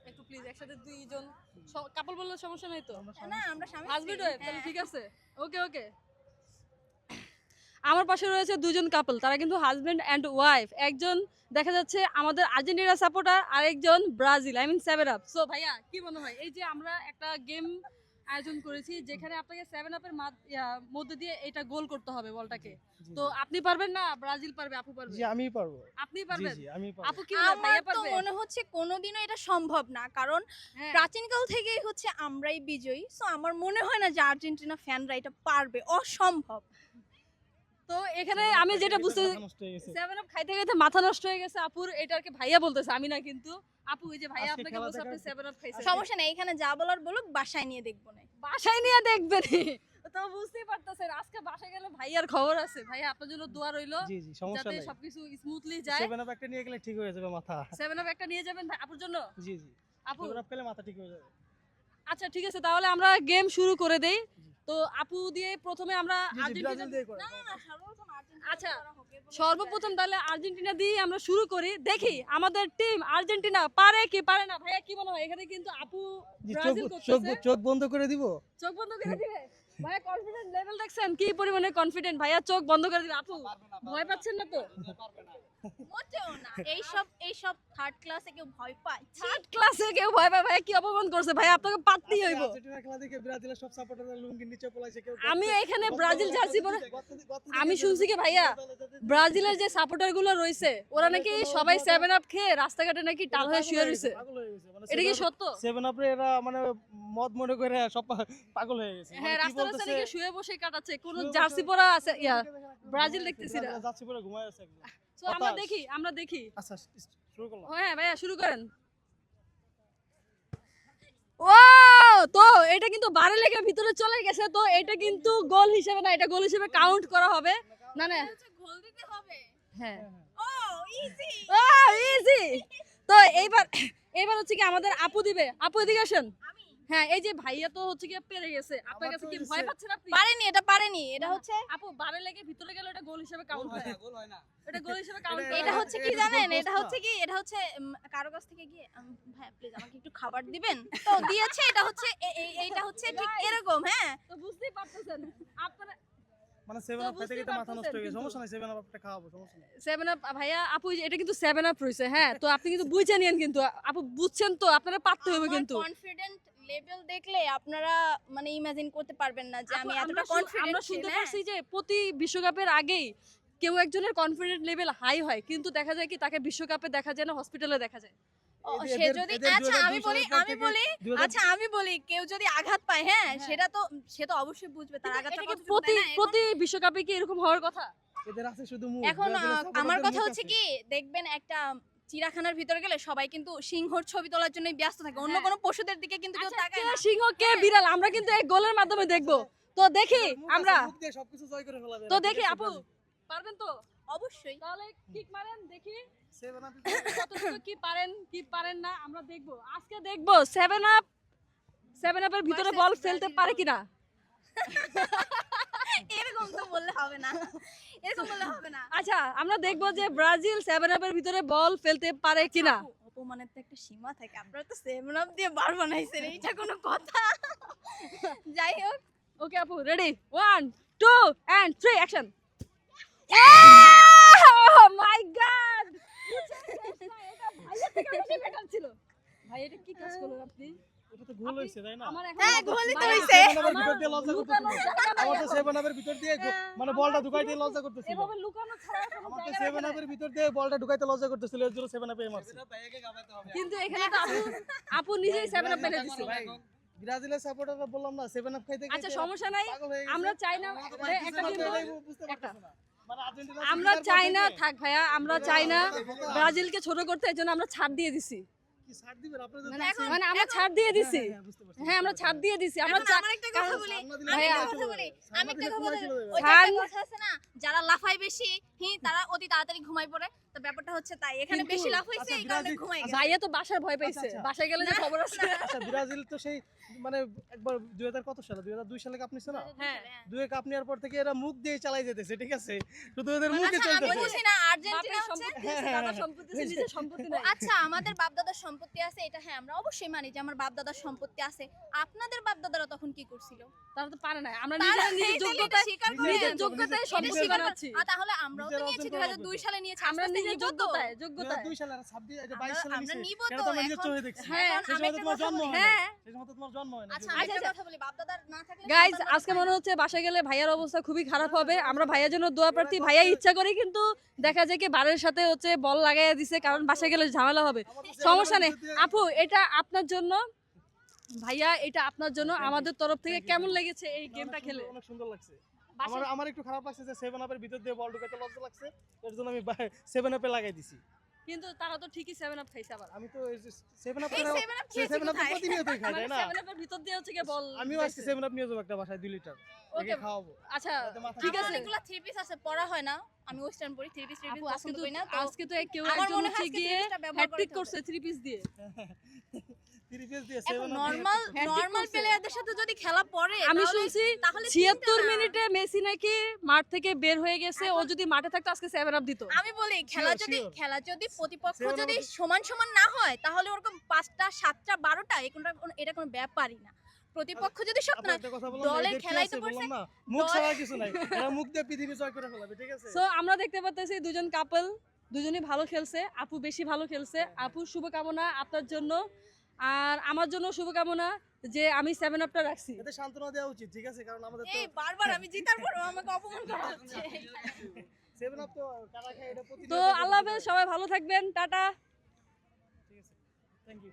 একটু প্লিজ একসাথে দুইজন কাপল বললে সমস্যা নাই তো? না আমরা স্বামী হাজবেন্ড স্ত্রী। ওয়াইফ, তাহলে হ্যাঁ। ঠিক আছে। ওকে ওকে। আমার পাশে রয়েছে দুজন কাপল, তারা কিন্তু হাজবেন্ড অ্যান্ড ওয়াইফ। একজন দেখা যাচ্ছে আমাদের আর্জেন্টিনা সাপোর্টার, আরেকজন Brazil, I mean 7 up. So ভাইয়া কি মনে হয়, এই যে আমরা একটা গেম আয়োজন করেছি যেখানে আপনাকে 7 আপের মধ্যে দিয়ে এটা গোল করতে হবে বলটাকে, তো আপনি পারবেন না ব্রাজিল পারবে? আপু পারবে? জি আমিই পারবো। আপনি জি পারবেন? জি আমি পারবো। আপু কি মনে হয়, আমার ভাইয়া তো পারবে? মনে হচ্ছে কোনোদিনও এটা সম্ভব না, কারণ হ্যাঁ। প্রাচীনকাল থেকেই হচ্ছে আমরাই বিজয়ী। সো আমার মনে হয় না যে আর্জেন্টিনা ফ্যানরা এটা পারবে, অসম্ভব। তো এখানে আমি যেটা বুঝতে, মাথা নষ্ট হয়ে গেছে। 7 আপ খাইতে খাইতে মাথা নষ্ট হয়ে গেছে আপুর, এটা আর কি ভাইয়া বলতেছে, আমি না কিন্তু। আপু এই যে ভাইয়া আজকে আপনাকে খেলা বলছে আপনি দেখার- 7 আপ খাইছেন, সমস্যা নেই, এখানে যা বলার বলুক, বাসায় নিয়ে দেখবো না। বাসায় নিয়ে দেখবেন। তো বুঝতেই পারতেছেন আজকে বাসায় গেলে ভাইয়ার খবর আছে। ভাইয়া আপনার জন্য দোয়া রইলো জি জি সমস্যা যাতে নাই। সবকিছু স্মুথলি যায়। 7 আপ একটা নিয়ে গেলে ঠিক হয়ে যাবে মাথা। 7 আপ একটা নিয়ে যাবেন ভাই আপুর জন্য। জি জি আপু 7 আপ খেলে মাথা ঠিক হয়ে যাবে। আচ্ছা ঠিক আছে, তাহলে আমরা গেম শুরু করে দেই। তো আপু দিয়ে প্রথমে আমরা জি জি আর্জেন্টিনা, ব্রাজিল দিয়ে করে। আচ্ছা সর্বপ্রথম তাহলে আর্জেন্টিনা দিয়ে আমরা শুরু করি। দেখি আমাদের টিম আর্জেন্টিনা পারে কি পারে না। ভাইয়া কি মনে হয়, এখানে কিন্তু আপু জি ব্রাজিল চোখ করতেছে। চোখ বন্ধ করে দিব। চোখ বন্ধ করে দিবে? ভাইয়া কনফিডেন্ট লেভেল দেখছেন কি পরিমাণে কনফিডেন্ট। ভাইয়া চোখ বন্ধ করে দিবে। আপু ভয় পাচ্ছেন না তো? মোটেও না, এইসব থার্ড ক্লাসে কেউ ভয় পায়? থার্ড ক্লাসে কেউ ভয় পায়? ভাইয়া কি অপমান করছে, ভাইয়া আপনাকে পাততেই হইব। আর্জেন্টিনা খেলা দেখে ব্রাজিলের সব সাপোর্টাররা লুঙ্গি নিচে পলাইছে কেউ। আমি এখানে ব্রাজিল জার্সি পরে, আমি শুনছি কি ভাইয়া ব্রাজিলের যে সাপোর্টার গুলো রয়েছে ওরা নাকি সবাই 7 আপ খেয়ে রাস্তাঘাটে নাকি টাল হয়ে শুয়ে রয়েছে। এটা কি সত্য? 7 আপ এরা মানে মদ মনে করে সব পাগল হয়ে গেছে। হ্যাঁ, মানে কি রাস্তা রাস্তা বলতেছে, নাকি শুয়ে বসে কাটাচ্ছে, কোন শুয়ে জার্সি বসে- পরা আছে ব্রাজিল দেখতেছি না। যাচ্ছে পরে ঘুমায় আছে একদম। তো আমরা হতাশ। দেখি। আচ্ছা শুরু করলাম। হ্যাঁ ভাইয়া শুরু করেন। ও তো এটা কিন্তু বারে লেগে ভিতরে চলে গেছে, তো এটা কিন্তু গোল হিসেবে না, এটা গোল হিসেবে কাউন্ট করা হবে না। না গোল দিতে হবে। হ্যাঁ ও ইজি। ও ইজি। তো এইবার হচ্ছে কি আমাদের আপু দিবে। আপু এদিকে আসেন। হ্যাঁ এই যে ভাইয়া তো হচ্ছে কি পেরে গেছে, আপনার কাছে কি ভয় পাচ্ছেন আপনি? পারেনি, এটা হচ্ছে আপু বারে লেগে ভিতরে গেলে এটা গোল হিসেবে কাউন্ট হয়। গোল হয় না, এটা গোল হিসেবে কাউন্ট এটা- এটা হচ্ছে কি এটা জানেন, গোল এটা পোস্ট হচ্ছে কি, এটা হচ্ছে কারো কাছ থেকে গিয়ে ভাই প্লিজ আমাকে একটু খাবার দিবেন, তো দিয়েছে। এটা হচ্ছে এইটা হচ্ছে ঠিক এরকম। হ্যাঁ, তো বুঝতেই পারতেছেন আপনারা। মানে 7 তো আপ খাইতে বুঝতেই খাইতে মাথা নষ্ট হয়ে গেছে। পারতেছেন সমস্যা নাই 7 আপ একটা খাওয়াবো, সমস্যা নাই। 7 আপ ভাইয়া আপু এটা কিন্তু 7 আপ রইছে। হ্যাঁ তো আপনি কিন্তু বুঝে নিয়েন, কিন্তু আপু বুঝছেন তো, আপনারা পারতে হবে কিন্তু। কনফিডেন্ট লেভেল দেখলে আপনারা মানে ইমাজিন করতে পারবেন না যে আপু, আমি এতটা আমরা কনফিডেন্ট শুনতে পারছি যে প্রতি বিশ্বকাপের আগেই কেউ একজনের কনফিডেন্ট লেভেল হাই হয়, কিন্তু দেখা যায় কি তাকে বিশ্বকাপে দেখা যায় না, হসপিটালে দেখা যায়। সে যদি এদের আচ্ছা 2002 আমি বলি সালের পর থেকে 2000 আচ্ছা আমি বলি কেউ যদি আঘাত পায়, হ্যাঁ সে তো অবশ্যই বুঝবে তার কিন্তু আঘাতটা এটা কি কতটুকু, তাই না? প্রতি বিশ্বকাপে কি এরকম হওয়ার কথা? এদের আছে শুধু মুখ। এখন ব্রাজিলের supporterদের আমার কথা মুখ হচ্ছে আছে। কি, দেখবেন একটা চিড়িয়াখানার ভিতরে গেলে সবাই কিন্তু সিংহর ছবি তোলার জন্যই ব্যস্ত থাকে, অন্য হ্যাঁ। কোনো পশুদের দিকে কিন্তু কেউ আচ্ছা, তাকায় কে না। সিংহ কে বিড়াল আমরা কিন্তু এই গোলের মাধ্যমে দেখবো। তো দেখি এদের মুখ আছে, আমরা, মুখ দিয়ে সবকিছু জয় করে ফেলাবে। তো এরা, দেখি ঠিক আছে, আপু ব্রাজিল। পারবেন তো? অবশ্যই। তাহলে কিক মারেন দেখি 7 আপ কতটুকু কি পারেন না আমরা দেখবো। আজকে দেখবো 7 আপের ভিতরে Versus বল ফেলতে ব্রাজিল পারে দল। কিনা। এরকম তো বললে হবে না, এরকম বললে হবে না। আচ্ছা আমরা দেখবো যে ব্রাজিল 7 আপের ভিতরে বল ফেলতে পারে কিনা। আপু, অপমানের তো একটা সীমা থাকে, আপনারা তো 7 আপ দিয়ে বার বানাইছেন, এইটা কোনো কথা? যাই হোক, ওকে আপু ready 1 2 and 3 action. My god, এটা ভাইয়া থেকে বেশি বেটার ছিল। ভাই এটা কি কাজ করলেন আপনি? এটা তো গোল হইছে তাই না? আমার এখন হ্যাঁ, গোলই তো মানে হইছে। 7 আপের ভিতর দিয়ে লজ্জা লুকানো করতেছিল। জায়গা নাই আমার তো এখন। 7 আপের ভিতর দিয়ে মানে বলটা ঢুকাই দিয়ে লজ্জা করতেছিল। এভাবে লুকানো ছাড়া কোনো আমার তো জায়গা 7 নাই। আপের ভিতর দিয়ে বলটা ঢুকাইতে লজ্জা করতেছিল, এর জন্য 7 আপে মারছে। কিন্তু এখানে তো আপু নিজেই 7 আপ মেরে দিছে। ব্রাজিলের সাপোর্টাররা বললাম না 7 আপ খাইতে আচ্ছা খাইতে সমস্যা নাই, পাগল হয়ে গেছে। আমরা চাই না ভাই, একটা কিছু কিন্তু এটাই বুঝতে একটা পারতেছে না। মানে আর্জেন্টিনা আমরা জিতার পর চাই না থেকে- থাক ভাইয়া, আমরা চাই না ব্রাজিলকে ছোট করতে, এজন্য আমরা ছাড় দিয়ে দিছি। কি ছাড় দিবেন আপনাদের মানে এখন- মানে আমরা ছাড় দিয়ে দিছি। বুঝতে পারছি হ্যাঁ আমরা ছাড় দিয়ে দিছি। আমরা এখন আমার একটা কথা বলি, আমি ভাইয়া, একটা কথা বলি, আমি একটা কথা বলি, ওই যে ছাড়- একটা কথা আছে না, যারা লাফায় বেশি তারা অতি তাড়াতাড়ি ঘুমায় পড়ে। তো ব্যাপারটা হচ্ছে তাই, এখানে কিন্তু- বেশি লাফ হইছে আচ্ছা, এই কারণে ব্রাজিল- ঘুমাই গেছে। ভাইয়া তো বাসার ভয় পাইছে। আচ্ছা। বাসায় গেলে যে খবর আছে। আচ্ছা ব্রাজিল তো সেই মানে একবার 2000 কত সালে 2002 সালে কাপ নিছে না হ্যাঁ। দুয়ে কাপ নেওয়ার পর থেকে এরা মুখ দিয়ে চালাই যেতেছে ঠিক আছে শুধু ওদের মুখে আচ্ছা, আমি চলতেছে বুঝি না আর্জেন্টিনা বাপের হচ্ছে সম্পত্তি আছে, দাদার সম্পত্তি আছে, নিজের সম্পত্তি নাই। আচ্ছা আমাদের বাপদাদার সম্পত্তি আছে, এটা হ্যাঁ আমরা অবশ্যই মানি যে আমার বাপদাদার সম্পত্তি আছে। আপনাদের বাপদাদারা তখন কি করছিল? তারা তো পারে না। আমরা তারা নিজেরা নিজের এই তাহলে এটা যোগ্যতায় স্বীকার নিজের করেন। যোগ্যতায় নিজের- সম্পত্তি নিজের- বানাচ্ছি। তাহলে আমরাও তো নিজের নিয়েছি, অর্জন করা 2002 সালে নিয়েছি, আমরা আস্তে আস্তে নিজের নিবো তো। যোগ্যতায় যোগ্যতায় 2002 সালে আর 26 এটা আমরা- 22 সালে আমরা নিছে নিবো এটা তো, তো আমরা নিজের এখন- চোখে দেখছি হ্যাঁ, এখন সেই আমি সময় একটা তো তোমার কথা জন্ম বলি। হয় না হ্যাঁ। সেই সময় তো তোমার জন্ম হয় না আচ্ছা যদিও। আমি একটা কথা বলি, বাপদাদার না থাকলে গাইজ সন্তানরা আজকে থাকে। মনে হচ্ছে বাসায় গেলে ভাইয়ার অবস্থা খুবই খারাপ হবে। আমরা ভাইয়ার জন্য দোয়া প্রার্থী। ভাইয়া ইচ্ছা করে কিন্তু দেখা যায় কি বারের সাথে হচ্ছে বল লাগাইয়া দিছে, কারণ বাসায় গেলে ঝামেলা হবে। আমাদের সমস্যা নেই যদি- আপু, এটা আপনার জন্য। ভাইয়া এটা আপনার জন্য আমাদের তরফ থেকে কেমন লেগেছে এই গেমটা খেলে? অনেক সুন্দর লাগছে বাসায়- আমার আমার একটু খারাপ লাগছে যে 7 আপের ভিতর দিয়ে বল ঢুকাতে লজ্জা লাগছে এর জন্য আমি 7 আপে লাগাই দিছি কিন্তু তারা তো ঠিকই 7 আপ খাইছে আবার। আমি তো 7 আপ এই 7 up খেয়েছি 7 আপ কোথায়? প্রতিনিয়তই খাই তাই মানে না 7 আপের ভিতর দিয়ে হচ্ছে গিয়ে বল আমিও আজকে 7 আপ নিয়ে যাবো একটা বাসায় 2 লিটার ওকে ওকে খাওয়াবো আচ্ছা যাতে মাথা ঠিক আমার আছে অনেকগুলো থ্রি পিস আছে, পরা হয় না। আমি ওয়েস্টার্ন পরি, থ্রি পিস আপু আজকে পছন্দ তো করি না। তো আজকে তো কেউ আমার একজন মনে হয় হচ্ছে আজকে গিয়ে 3 পিসটা ব্যবহার হ্যাটট্রিক করতে করছে 3 পিস দিয়ে। 3 পিস দিয়ে এখন 7 নরমাল হ্যাঁ, ঠিক নরমাল করছে। প্লেয়ারদের সাথে যদি খেলা পড়ে আমি তাহলে- শুনছি তাহলে 76 চিন্তা না। মিনিটে মেসি নাকি মাঠ থেকে বের হয়ে গেছে। ও যদি মাঠে থাকতো আজকে 7 আপ দিত। আমি বলি খেলা Sure, যদি sure. খেলা যদি প্রতিপক্ষ সেও না যদি আমাদের- সমান সমান না হয় তাহলে ওরকম 5টা 7টা 12টা এটা কোনো ব্যাপারই না। প্রতিপক্ষ যদি সব আপু না একটা কথা বললাম দলের না, এদের কি খেলাই আছে তো বললাম পড়ছে। না মুখ দল- ছাড়া কিছু নাই এরা মুখ দিয়ে পৃথিবী জয় করে ফেলাবে ঠিক আছে সো আমরা দেখতে পাচ্ছি দুজন কাপল, দুজনই ভালো খেলছে। আপু বেশি ভালো খেলছে। আপুর শুভকামনা আপনার জন্য, আর আমার জন্য শুভকামনা যে আমি 7 আপটা রাখছি। এতে সান্ত্বনা দেওয়া উচিত ঠিক আছে কারণ আমাদের তো এই বারবার আমি জিতার পরেও আমাকে অপমান করা হচ্ছে। 7 আপ তো কারা খায় এটা তো প্রতিনিয়ত আল্লাহ হাফেজ, সবাই ভালো থাকবেন, টাটা। ঠিক আছে থ্যাংক ইউ